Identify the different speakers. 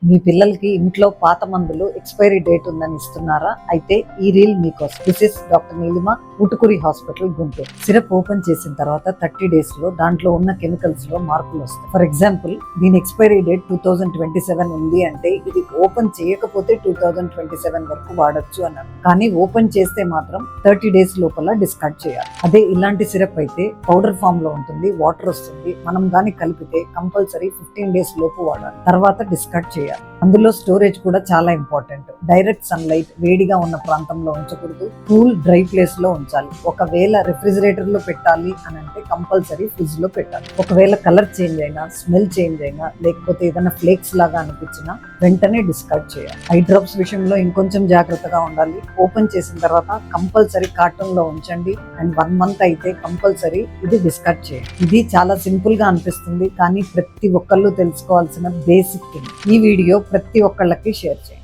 Speaker 1: మీ పిల్లలకి ఇంట్లో పాత మందులు ఎక్స్పైరీ డేట్ ఉందని ఇస్తున్నారా? అయితే ఈ రీల్ మీకోసం. This is doctor Neelima, Ootukuri hospital, Guntur. Syrup open చేసిన తర్వాత 30 days లో దాంట్లో ఉన్న కెమికల్స్ లో మార్పులు వస్తాయి. ఫర్ ఎగ్జాంపుల్, దీని ఎక్స్పైరీ డేట్ 2027 ఉంది అంటే ఇది ఓపెన్ చేయకపోతే 2027 వరకు వాడొచ్చు అన్నారు. కానీ ఓపెన్ చేస్తే మాత్రం 30 days లోపల డిస్కార్డ్ చేయాలి. అదే ఇలాంటి సిరప్ అయితే పౌడర్ ఫామ్ లో ఉంటుంది, వాటర్ వస్తుంది. మనం దాన్ని కలిపితే కంపల్సరీ 15 days లోపు వాడాలి, తర్వాత డిస్కార్డ్ చేయాలి. అందులో స్టోరేజ్ కూడా చాలా ఇంపార్టెంట్. డైరెక్ట్ సన్లైట్, వేడిగా ఉన్న ప్రాంతంలో ఉంచకూడదు. కూల్ డ్రై ప్లేస్ లో ఉంచాలి. ఒకవేళ రిఫ్రిజిరేటర్ లో పెట్టాలి అని అంటే కంపల్సరీ ఫ్రిడ్జ్ లో పెట్టాలి. ఒకవేళ కలర్ చేంజ్ అయినా, స్మెల్ చేంజ్ అయినా, లేకపోతే ఏదైనా ఫ్లేక్స్ లాగా అనిపించినా వెంటనే డిస్కార్డ్ చేయాలి. ఐ డ్రాప్స్ విషయంలో ఇంకొంచెం జాగ్రత్తగా ఉండాలి. ఓపెన్ చేసిన తర్వాత కంపల్సరీ కార్టూన్ లో ఉంచండి. అండ్ 1 month అయితే కంపల్సరీ ఇది డిస్కార్డ్ చేయండి. ఇది చాలా సింపుల్ గా అనిపిస్తుంది, కానీ ప్రతి ఒక్కళ్ళు తెలుసుకోవాల్సిన బేసిక్ థింగ్. ఈ వీడియో ప్రతి ఒక్కళ్ళకి షేర్ చేయండి.